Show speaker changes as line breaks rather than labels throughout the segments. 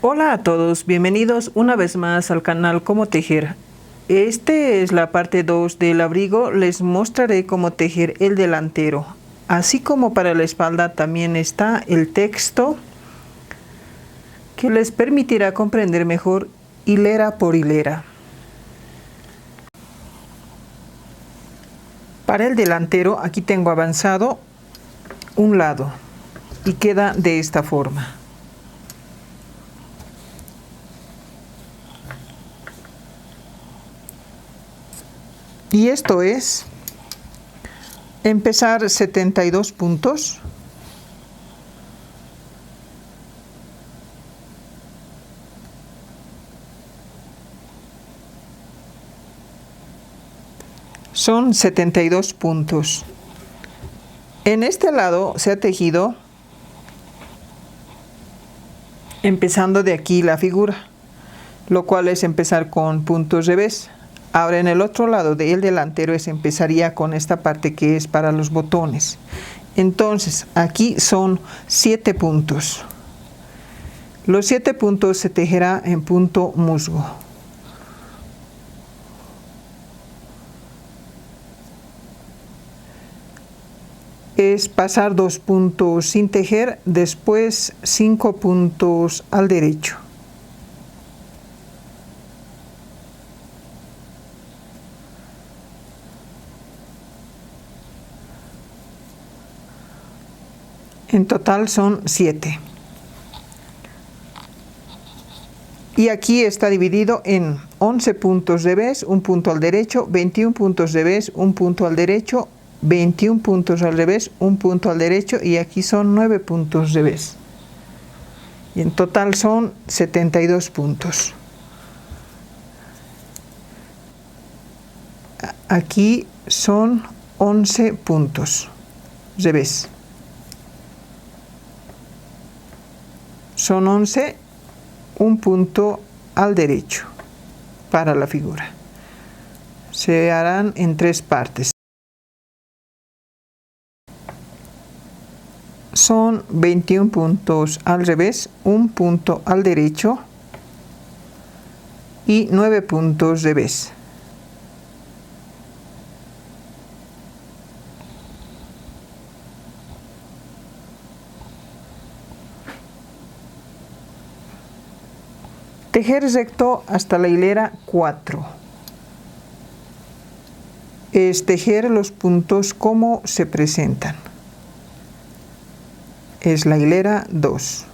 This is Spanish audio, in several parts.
Hola a todos, bienvenidos una vez más al canal Cómo Tejer. Este es la parte 2 del abrigo. Les mostraré cómo tejer el delantero. Así como para la espalda también está el texto que les permitirá comprender mejor hilera por hilera. Para el delantero aquí tengo avanzado un lado y queda de esta forma. Y esto es empezar 72 puntos. Son 72 puntos. En este lado se ha tejido empezando de aquí la figura, lo cual es empezar con puntos revés. Ahora en el otro lado del delantero empezaría con esta parte que es para los botones. Entonces aquí son 7 puntos. Los 7 puntos se tejerá en punto musgo. Es pasar 2 puntos sin tejer, después 5 puntos al derecho. En total son 7. Y aquí está dividido en 11 puntos revés, un punto al derecho, 21 puntos revés, un punto al derecho, 21 puntos al revés, un punto al derecho, y aquí son 9 puntos revés. Y en total son 72 puntos. Aquí son 11 puntos revés. Son 11, un punto al derecho para la figura. Se harán en 3 partes. Son 21 puntos al revés, un punto al derecho y 9 puntos revés. Tejer recto hasta la hilera 4. Es tejer los puntos como se presentan. Es la hilera 2.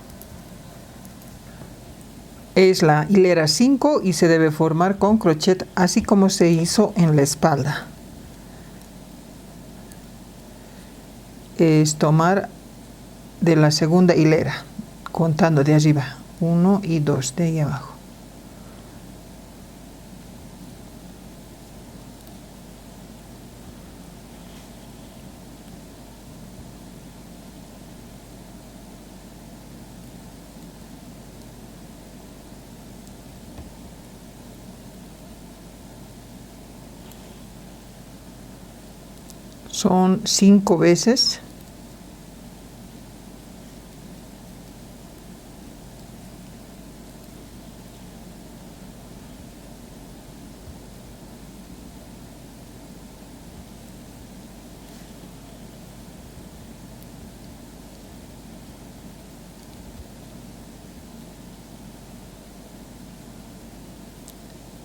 Es la hilera 5 y se debe formar con crochet, así como se hizo en la espalda. Es tomar de la segunda hilera, contando de arriba, 1 y 2 de ahí abajo. Son 5 veces.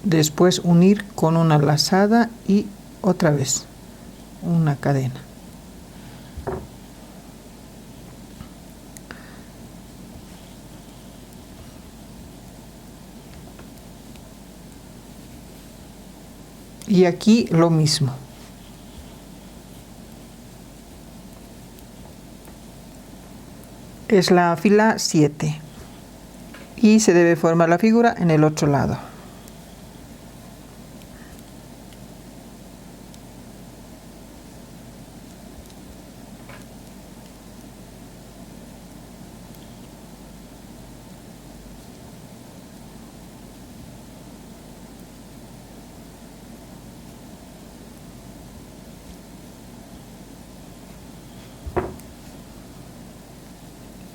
Después unir con una lazada y otra vez una cadena. Y aquí lo mismo. Es la fila 7 y se debe formar la figura en el otro lado.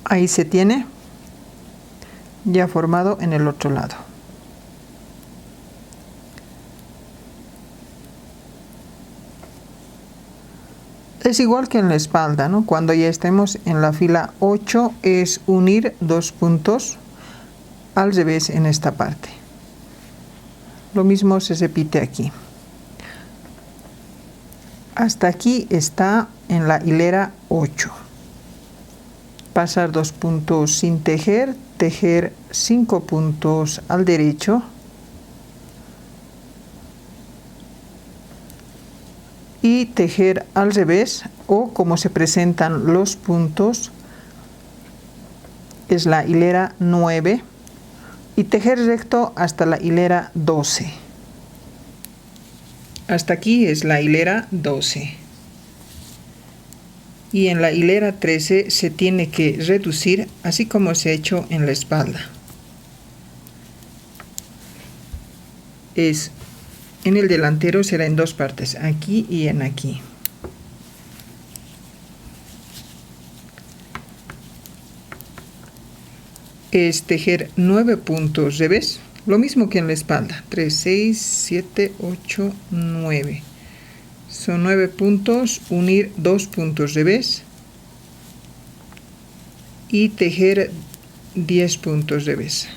Ahí se tiene. ya formado en el otro lado. Es igual que en la espalda, ¿no? Cuando ya estemos en la fila 8 es unir 2 puntos al revés en esta parte. Lo mismo se repite aquí. Hasta aquí está en la hilera 8. Pasar 2 puntos sin tejer, tejer 5 puntos al derecho y tejer al revés, o como se presentan los puntos es la hilera 9, y tejer recto hasta la hilera 12. Hasta aquí es la hilera 12. Y en la hilera 13 se tiene que reducir, así como se ha hecho en la espalda. En el delantero será en 2 partes, aquí y en aquí. Es tejer 9 puntos revés, lo mismo que en la espalda. 3, 6, 7, 8, 9. Son 9 puntos, unir 2 puntos revés y tejer 10 puntos revés.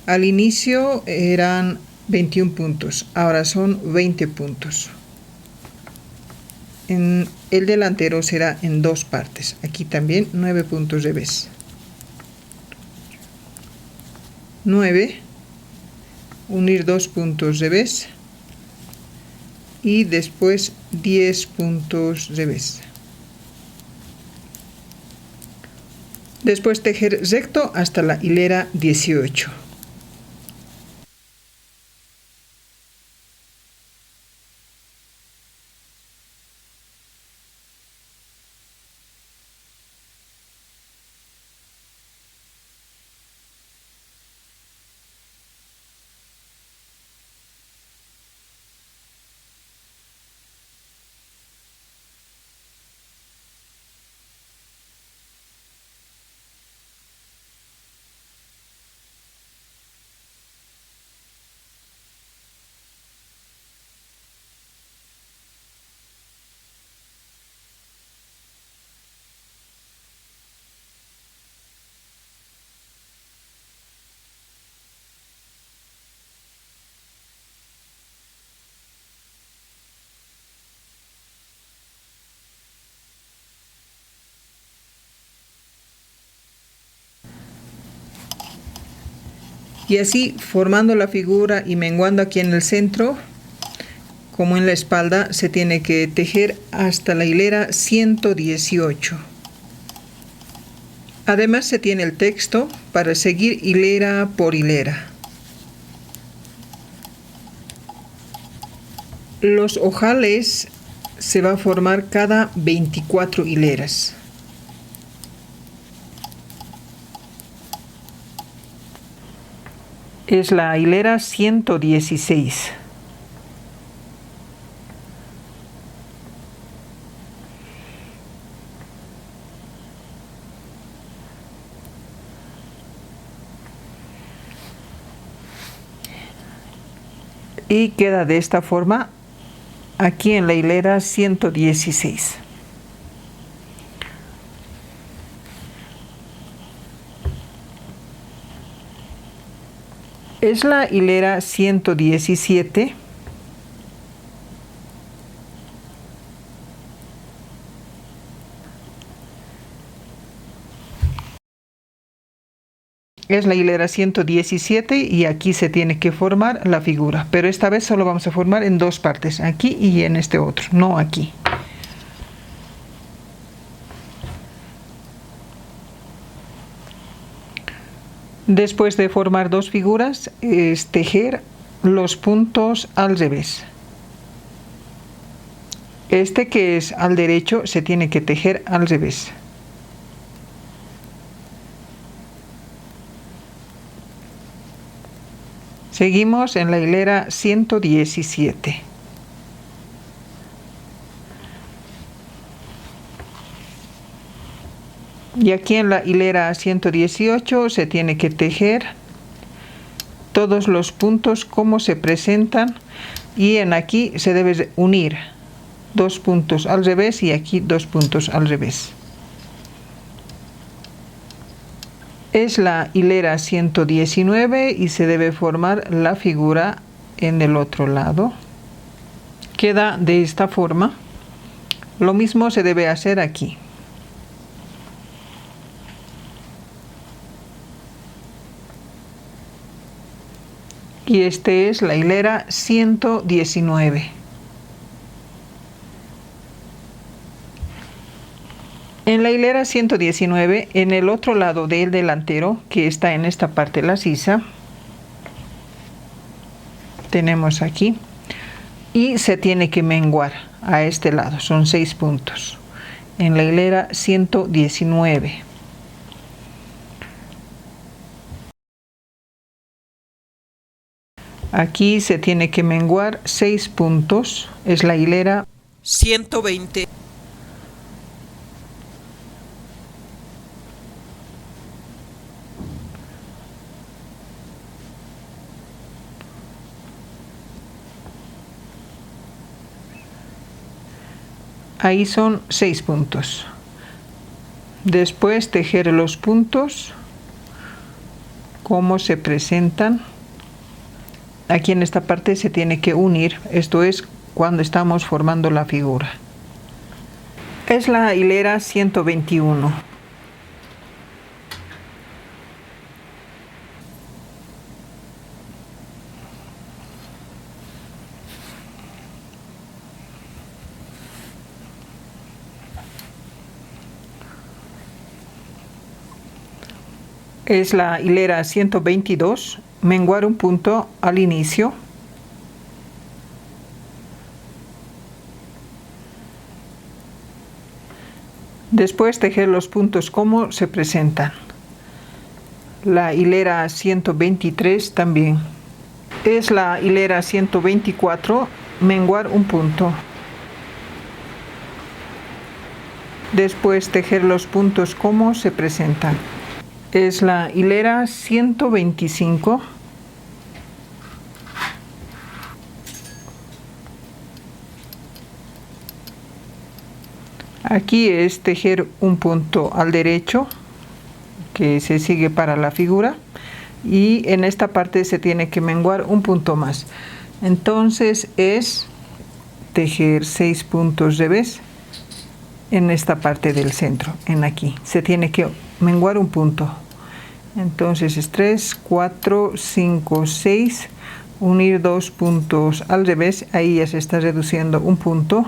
Al inicio eran 21 puntos, ahora son 20 puntos. En el delantero será en 2 partes, aquí también 9 puntos revés. 9, unir 2 puntos revés y después 10 puntos revés. Después tejer recto hasta la hilera 18. Y así, formando la figura y menguando aquí en el centro, como en la espalda, se tiene que tejer hasta la hilera 118. Además se tiene el texto para seguir hilera por hilera. Los ojales se va a formar cada 24 hileras. Es la hilera 116. Y queda de esta forma aquí en la hilera 116. Es la hilera 117. Es la hilera 117 y aquí se tiene que formar la figura, pero esta vez solo vamos a formar en 2 partes, aquí y en este otro, no aquí. Después de formar 2 figuras, es tejer los puntos al revés. Este que es al derecho se tiene que tejer al revés. Seguimos en la hilera 117. Y aquí en la hilera 118 se tiene que tejer todos los puntos como se presentan, y en aquí se debe unir 2 puntos al revés y aquí 2 puntos al revés. Es la hilera 119 y se debe formar la figura en el otro lado. Queda de esta forma. Lo mismo se debe hacer aquí. Y este es la hilera 119. En la hilera 119, en el otro lado del delantero, que está en esta parte de la sisa, tenemos aquí, y se tiene que menguar a este lado, son 6 puntos, en la hilera 119. Aquí se tiene que menguar 6 puntos, es la hilera 120. Ahí son 6 puntos. Después tejer los puntos como se presentan. Aquí en esta parte se tiene que unir, esto es cuando estamos formando la figura. Es la hilera 121. Es la hilera 122, menguar un punto al inicio. Después tejer los puntos como se presentan. La hilera 123 también. Es la hilera 124, menguar un punto. Después tejer los puntos como se presentan. Es la hilera 125. Aquí es tejer un punto al derecho que se sigue para la figura, y en esta parte se tiene que menguar un punto más. Entonces es tejer 6 puntos revés en esta parte del centro, en aquí se tiene que menguar un punto. Entonces es 3, 4, 5, 6, unir 2 puntos al revés, ahí ya se está reduciendo un punto,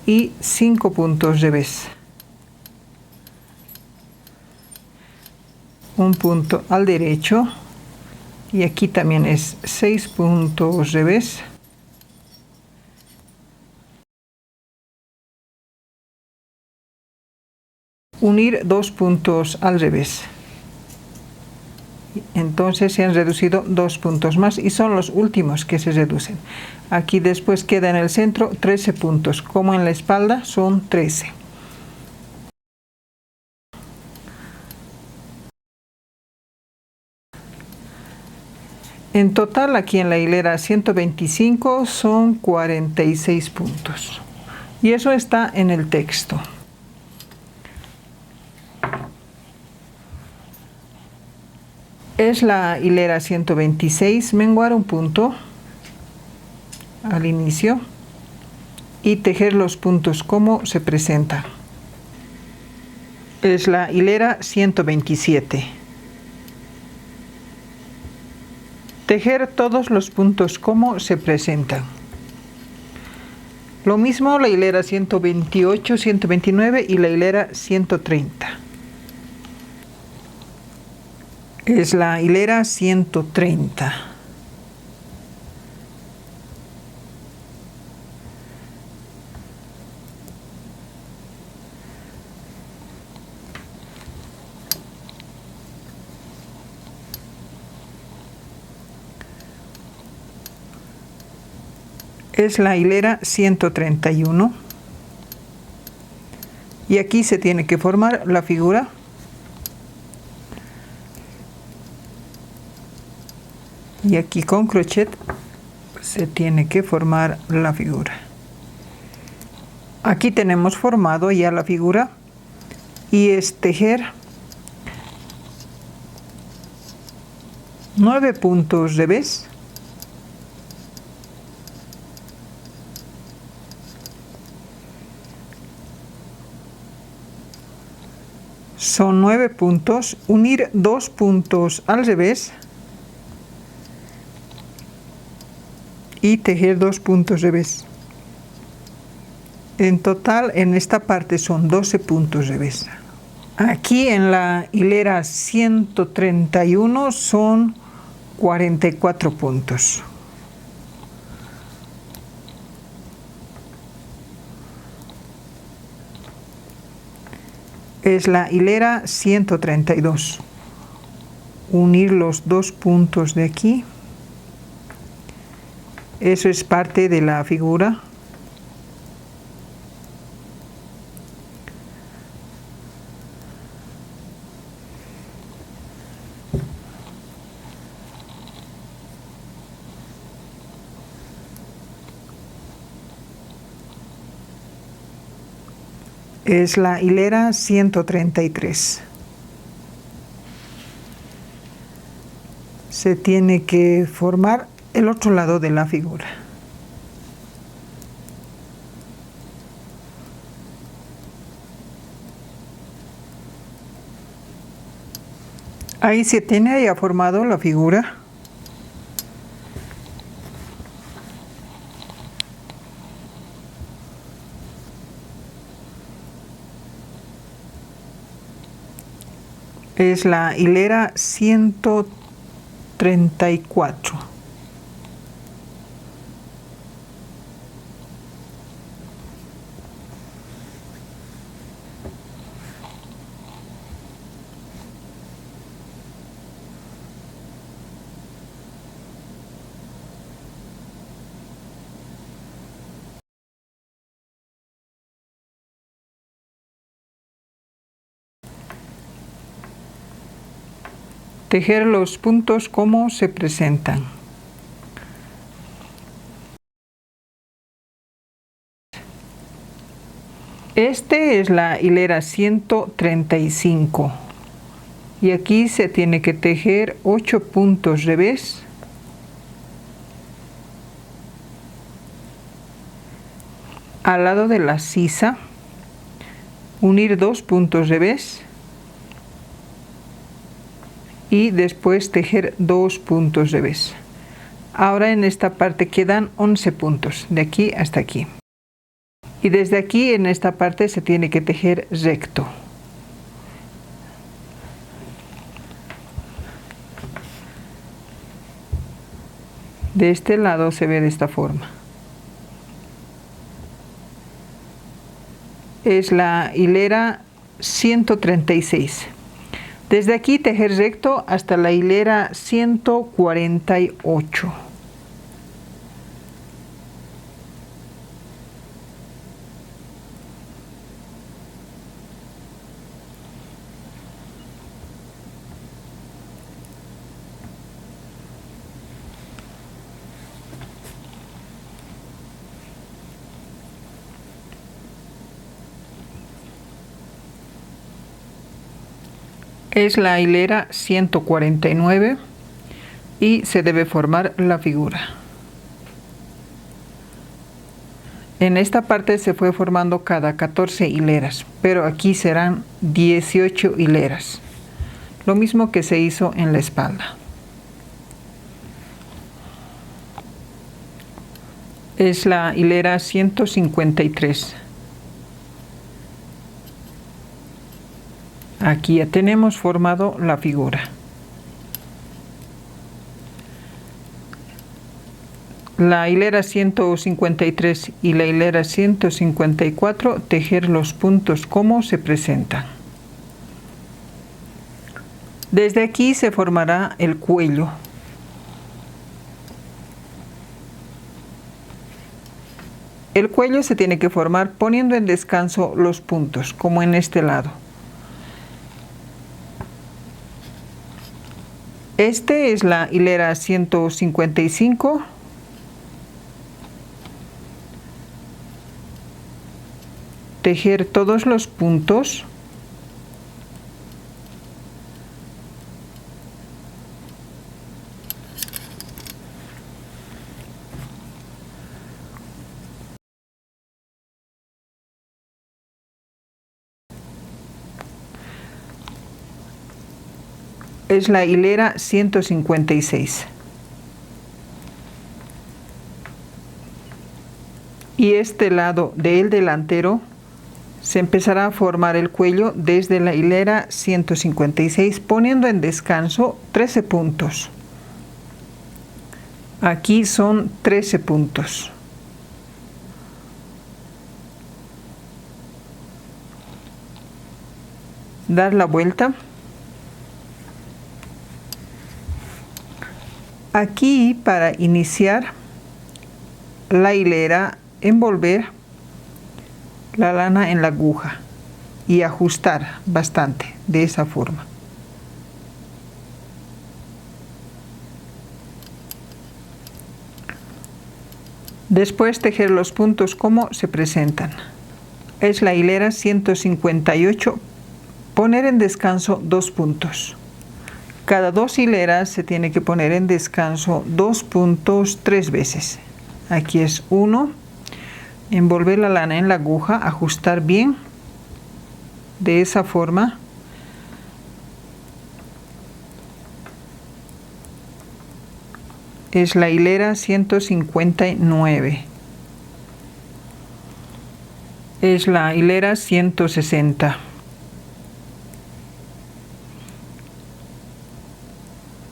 y 5 puntos revés. Un punto al derecho, y aquí también es 6 puntos revés. Unir 2 puntos al revés. Entonces se han reducido 2 puntos más y son los últimos que se reducen. Aquí después queda en el centro 13 puntos, como en la espalda son 13. En total aquí en la hilera 125 son 46 puntos. Y eso está en el texto. Es la hilera 126, menguar un punto al inicio y tejer los puntos como se presenta. Es la hilera 127. Tejer todos los puntos como se presentan. Lo mismo la hilera 128, 129 y la hilera 130. Es la hilera 130. Es la hilera 131. Y aquí se tiene que formar la figura. Y aquí con crochet se tiene que formar la figura. Aquí tenemos formado ya la figura y es tejer 9 puntos revés, son 9 puntos, unir 2 puntos al revés y tejer 2 puntos revés. En total en esta parte son 12 puntos revés. Aquí en la hilera 131 son 44 puntos. Es la hilera 132. Unir los 2 puntos de aquí. Eso es parte de la figura. Es la hilera 133. Se tiene que formar el otro lado de la figura. Ahí se tiene ya formado la figura. Es la hilera 134. Tejer los puntos como se presentan. Este es la hilera 135 y aquí se tiene que tejer 8 puntos revés, al lado de la sisa, unir 2 puntos revés y después tejer 2 puntos revés. Ahora en esta parte quedan 11 puntos, de aquí hasta aquí. Y desde aquí en esta parte se tiene que tejer recto. De este lado se ve de esta forma. Es la hilera 136. Desde aquí tejer recto hasta la hilera 148. Es la hilera 149 y se debe formar la figura. En esta parte se fue formando cada 14 hileras, pero aquí serán 18 hileras. Lo mismo que se hizo en la espalda. Es la hilera 153. Aquí ya tenemos formado la figura. La hilera 153 y la hilera 154, tejer los puntos como se presentan. Desde aquí se formará el cuello. El cuello se tiene que formar poniendo en descanso los puntos, como en este lado. Este es la hilera 155. Tejer todos los puntos. Es la hilera 156. Y este lado del delantero se empezará a formar el cuello desde la hilera 156, poniendo en descanso 13 puntos. Aquí son 13 puntos. Dar la vuelta. Aquí, para iniciar la hilera, envolver la lana en la aguja y ajustar bastante de esa forma. Después tejer los puntos como se presentan. Es la hilera 158. Poner en descanso 2 puntos. Cada 2 hileras se tiene que poner en descanso 2 puntos 3 veces. Aquí es 1. Envolver la lana en la aguja, ajustar bien de esa forma. Es la hilera 159. Es la hilera 160.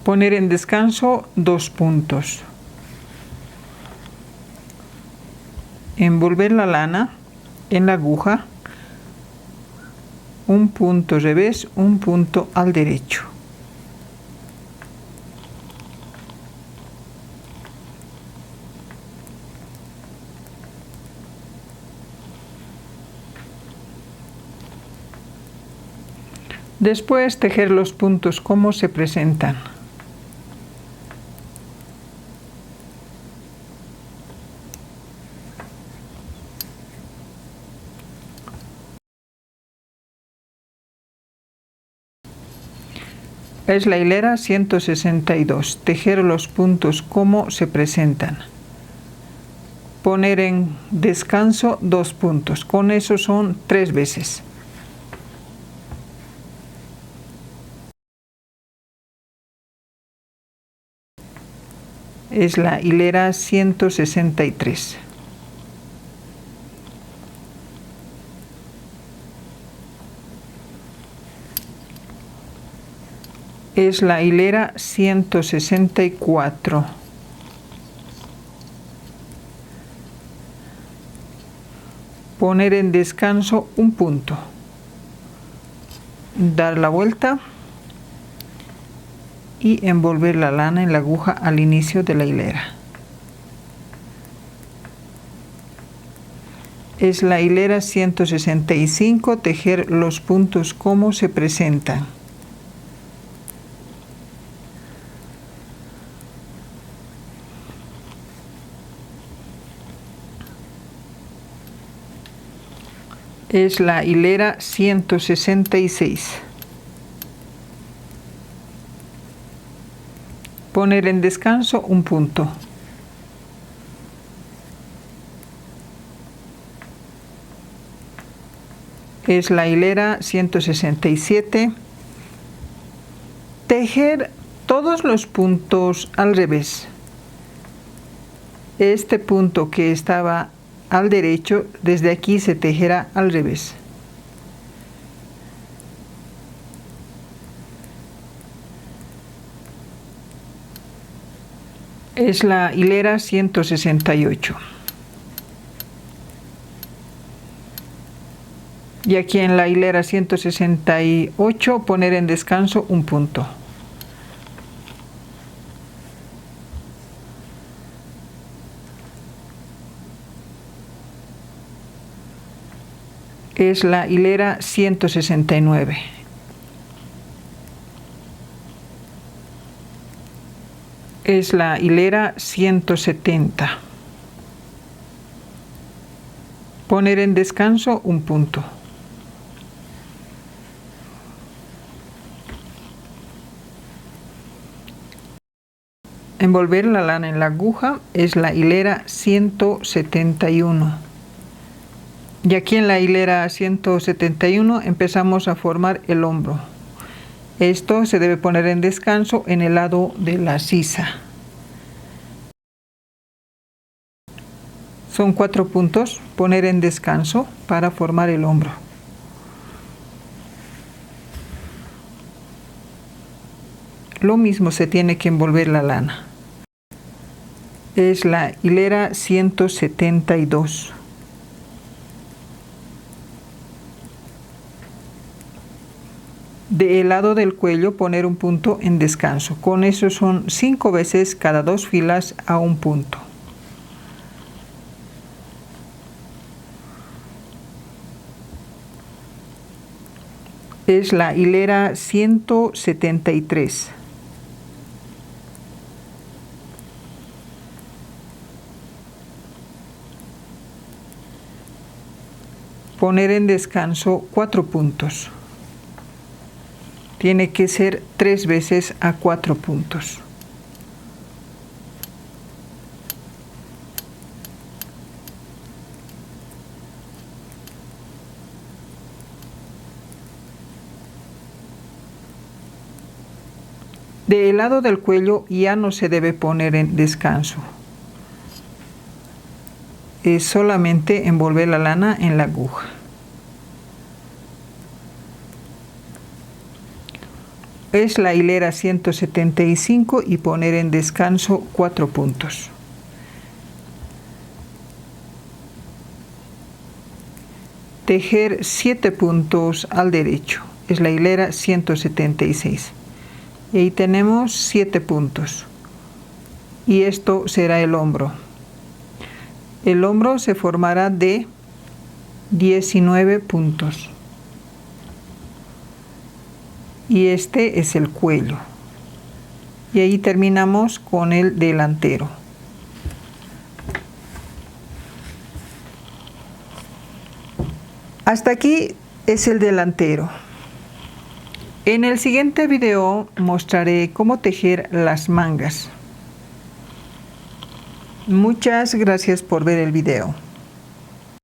Poner en descanso 2 puntos. Envolver la lana en la aguja, un punto revés, un punto al derecho. Después tejer los puntos como se presentan. Es la hilera 162. Tejer los puntos como se presentan. Poner en descanso 2 puntos. Con eso son 3 veces. Es la hilera 163. Es la hilera 164. Poner en descanso un punto. Dar la vuelta y envolver la lana en la aguja al inicio de la hilera. Es la hilera 165. Tejer los puntos como se presentan. Es la hilera 166. Poner en descanso un punto. Es la hilera 167. Tejer todos los puntos al revés. Este punto que estaba al derecho, desde aquí se tejerá al revés. Es la hilera 168. Y aquí en la hilera 168 poner en descanso un punto. Es la hilera 169. Es la hilera 170. Poner en descanso un punto. Envolver la lana en la aguja es la hilera 171. Y aquí en la hilera 171 empezamos a formar el hombro. Esto se debe poner en descanso en el lado de la sisa. Son 4 puntos, poner en descanso para formar el hombro. Lo mismo se tiene que envolver la lana. Es la hilera 172. Del lado del cuello poner un punto en descanso. Con eso son 5 veces cada 2 filas a un punto. Es la hilera 173. Poner en descanso 4 puntos. Tiene que ser 3 veces a 4 puntos. Del lado del cuello ya no se debe poner en descanso. Es solamente envolver la lana en la aguja. Es la hilera 175 y poner en descanso 4 puntos. Tejer 7 puntos al derecho. Es la hilera 176. Y ahí tenemos 7 puntos. Y esto será el hombro. El hombro se formará de 19 puntos. Y este es el cuello. Y ahí terminamos con el delantero. Hasta aquí es el delantero. En el siguiente video mostraré cómo tejer las mangas. Muchas gracias por ver el video.